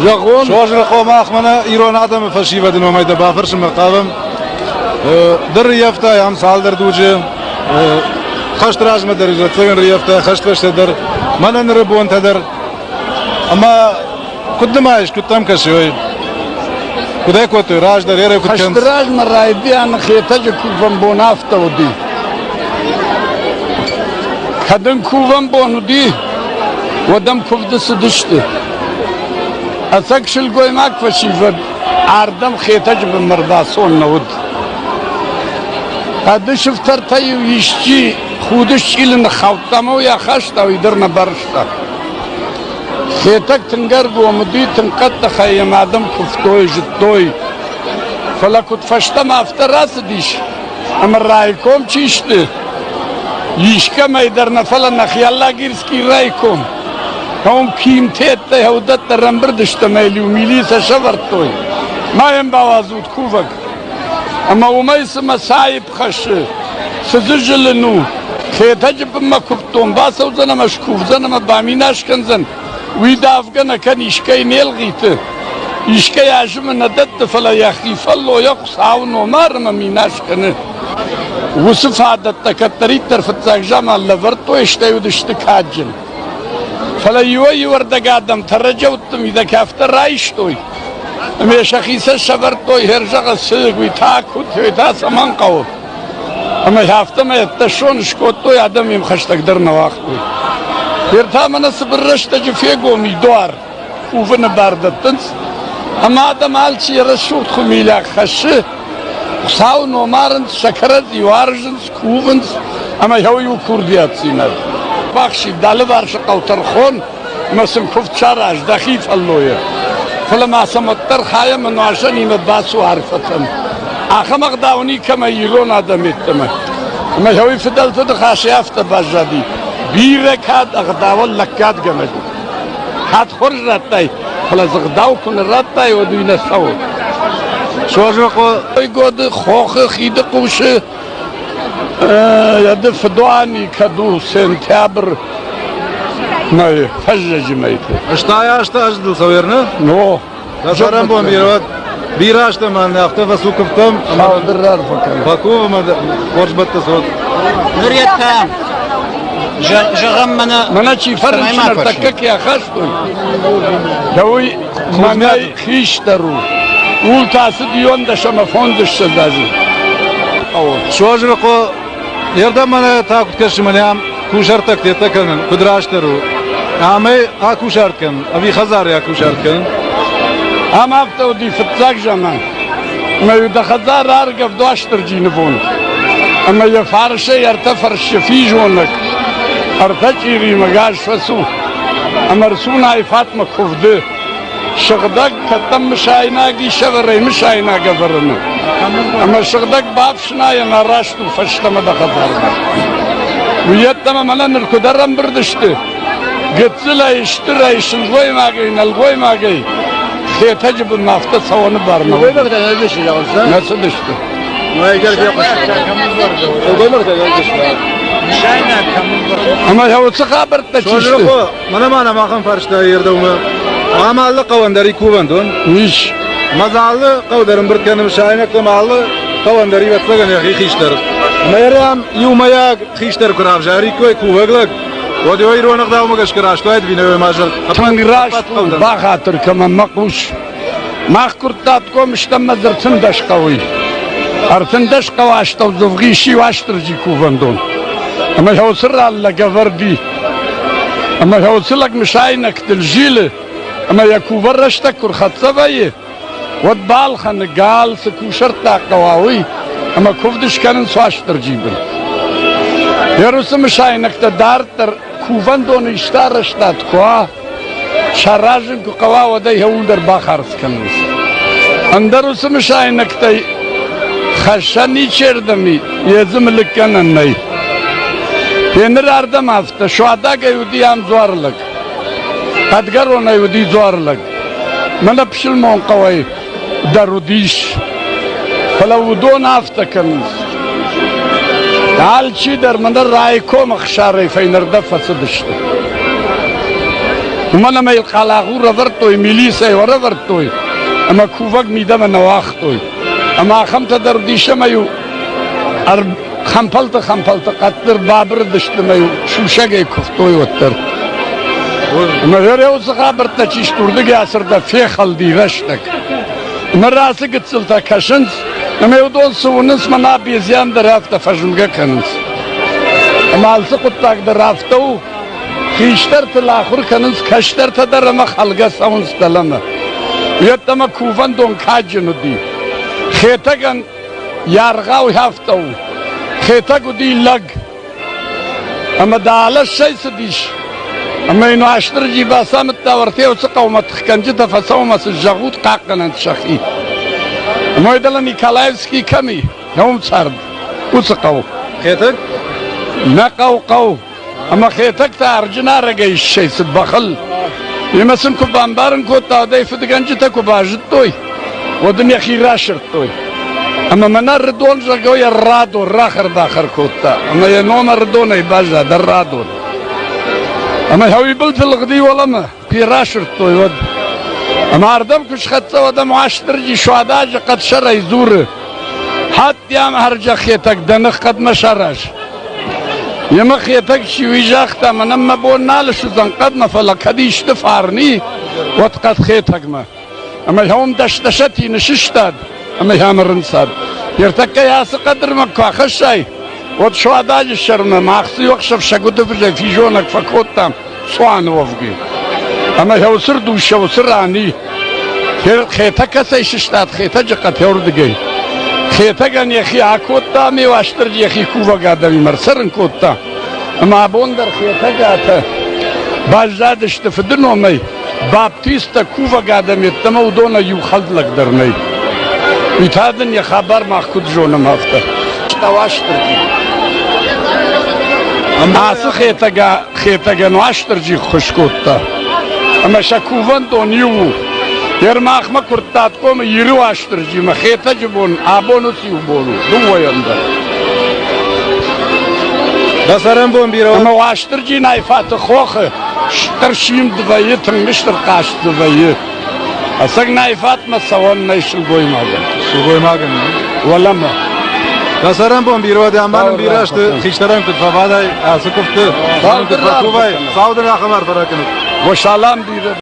Jagon. Şoğuzlu qom ahmana İran adamı faşivedin omayda bafırşım maqabım. Der riyafta yam saldır ducu. Kaçtıraj mı derece? Tığın riyafta kaçtırıştadır. Manan rıbon tadır. Ama kudmayış kuttam kaşıyor. Kuday kotu rajdar yere kutkan. Kaçtıraj mı raydi an khiyatacı kuvan bon hafta odi. Kadın kuvan bon odi. Wadam kuvdısı düştü. Asak şil goymak faşivet. Ardam khiyatacı bir mırdason navud. Adı şiftar tayu işçi xuduş ilin xavtama ya xaşta uydurna barışta. Khiyatak tıngar gomudi tınqat da khayyam adam kuftoy jittoy. Falakut faşta mafta rası diş. Ama raykom çişti. Yişka maydarna falan nakhiyalla girski raykom. هم کیمتیت ته هودت رنبر دشته میلی و میلیس شورت توی مایم بوازود کوفک اما ومیس مسایب خشه سزجل نو خیتج بما کفتون باسو زنم اشکوف زنم بامیناش کنزن ویدا افغان کن اشکای نیل غیته اشکای عجم ندت فلا یخیف الله یقص عون و مارم میناش کنه وصف عادت تکتری طرفت زاگجام الله ورطو اشتایو دشته کاجن فلا يوي ورد قادم ترجوتم إذا كافت رايش توي أما شخيصة شبر توي هرجع السيق ويتاكوت ويتاس أمان قوت أما كافت ما يتشون شكوت توي عدم يمخش تقدر نواق توي يرتا من سبرش تجفيقو ميدوار وفن باردتنس أما عدم عالشي رشوت خميلاك خشه خساو نومارنس شكرت يوارجنس كوفنس أما يهويو كرديات سيناد بخشی دل ورش قوتر خون مسم کفت شراج دخیف اللویه فلما سمتر خایم منواشن ایمت باسو عرفتن آخه مقداونی کم ایرون آدمیتم اما هوی فدل فد خاشی افت بجدی بیرکات اقداول لکات گمد حد خورج رتای فلا زغداو کن رتای و دوی نسو Şoğuzlu qom ای گود خوخ خید قوشه يد فدواني كدو سنتابر ما فجج ميته Aştaya ajdıl saverni. نو Taşaran bu mirvat. Bir açtı man yaptı ve su kıftım. حاضر فكر Baku ama korjbatta sot. Nuriyet'ten جغمنا منا شي فرن شرتك يا خشتو يوي منا خيشترو ول تاسد يون دشما فوندش سدازي Şoğuzlu qom yerden bana takut kaşımanıyam kuşartak diye takanın kudraştırı. Amay ha kuşartkan, abi khazar ya kuşartkan. هم هفته ودي فتزاك جمان ما يدخزار ارقف دواشتر جينفون اما يفارشه يرتفر الشفيجونك ارتجيري مقاش فسو اما رسونا فاطمة كفده شغدك كتم مشايناقي شغري مشايناقي فرنو اما شغدك بابشنا ينراشتو فشتما دخزار ويتما ملا نركدرم بردشته قتلا يشترى يشلغوي ماقي نلغوي ماقي خيتجب النافطة صواني بارنا Koyma bir tane öldü şimdi olsa. nasıl düştü? Buraya gel bir yapış. Koyma bir tane öldü şimdi. Ama yavrusu haber de Şoğuzlu çişti. qom mana maqam farishta yerda umi. Amalli qavandari kuvandon. İş. Mazallı qavdarim bir kanım şaynak mallı qavandari vatlagan ya xiştar. Meram yumaya xiştar kurav jari koy kuvaglak. ودي ويرو نقداو مقاش كراش تويد فينا ماجل Tangraş bahatır kama makuş. Mahkurtat komştam mazırtın daş kavi. Artın daş kavaşta uzuvgi şivaştırcı kuvandon. Ama yavsır alla gavardi. Ama yavsırlak mişaynak diljili. Ama yakuvarraşta kurxatsavayı. Vat balxan gal sıkuşarta kawavi. Ama kuvdiş kanın suaştırcı bin. Yarısı mişaynakta dartır. Kuvandon iştarıştat koa. Şarajın ku kavavada yavulder bakars kanız. Andarusu mişaynakta xaşan içerdemi yazımlık kananay. Yenir ardam hafta şu adaga yudiyam zorluk. Adgar ona yudi zorluk. Mana pişilmon kavay darudiş. Fala udon hafta kanız. Halçı dermanı raykom xşarı feynirde fasıd işte. Umana meyl qalağura vartoy, milise vara vartoy. Ama kuvak midama navaxtoy. Ama xamta der dişemeyu xampalta qatdır babır dıştımeyu şuşagay kuftoy ottar. Ama göre o sıkabırtla çişturdu gasırda fexal diveştek. Merası gitsilta kaşınız. Ama yudol suvunuz mana bizyan da rafta fajmga kanız. Ama alsı kuttak da rafta u xişter tılahur kanız kaşter tadar ama halga savun stalama. Yattama kuvan don kacını di. Xetagan yargav hafta u. Xetagu di lag. Ama dağla şeysi diş. Ama inu aştırıcı basamıt da vartaya uçı kavmat tıkancı da fasavması jağut kakkanan şahi. Ama edala Nikolayevski kami. Yavum sardı. Uçı kav. Xetak? Ne kav. Ama xetak da arjına ragayış şeysi bakıl. Yemesin ku bambarın ku tağday fıdıgancı da ku bajit toy. Odun yakhira şırt toy. Ama mana rıdon jagaw ya rado rakhar dakhar kutta. Ama ya noma rıdonay baja da rado. Ama havi biltilgdi wala mı? Pira şırt toy wad. Ama ardam kuş khatsa wada muaştırcı şuadacı qad şaray zuru. Hatta yam harca xetak danık qad maşaraj. Yama xetak şivijaqta manamma bonal şu zanqad mafala kadiş de farni wat qad xetak ma. Ama hum daştaşati nişiştad. Ama hamrın sad. Yertakka yası qadr ma qaxshay. Wat şuadacı şarma maqsi yok şafşagutu fijonak fakottam. Soğan ovgi. Ama yavsır duşa yavsır ani. Xeta kasa işiştat xeta caqat yordugay. Xeta gan yaxi akotta mi vaştır yaxi kuva gadami marsarın kotta. Ama bondar xeta gata. Bazad işte fidin omay. Baptista kuva gadami tama udona yu khaldlak darnay. Ütadın ya haber mahkud jonam hafta. Tavaştır. Ası xeta gan vaştır ji xoşkotta. Ama şakuvan doniyu. Yer mahma kurtat kom yiri vaştırcı ma xeta jibon abonusi ubolu. Duvoyanda. Basaran bom biro. Ama vaştırcı nayfatı xoxı. Ştır şim dvayı tınmıştır qaş dvayı. Asak nayfat ma savan nayşıl goymagan. Su koymagan. Wala ma. Basaran bom biro de amanın biraştı. Xiştaran kutfa baday asıkıftı. Sağ olun. Sağ olun. Sağ olun. Ve şalam bir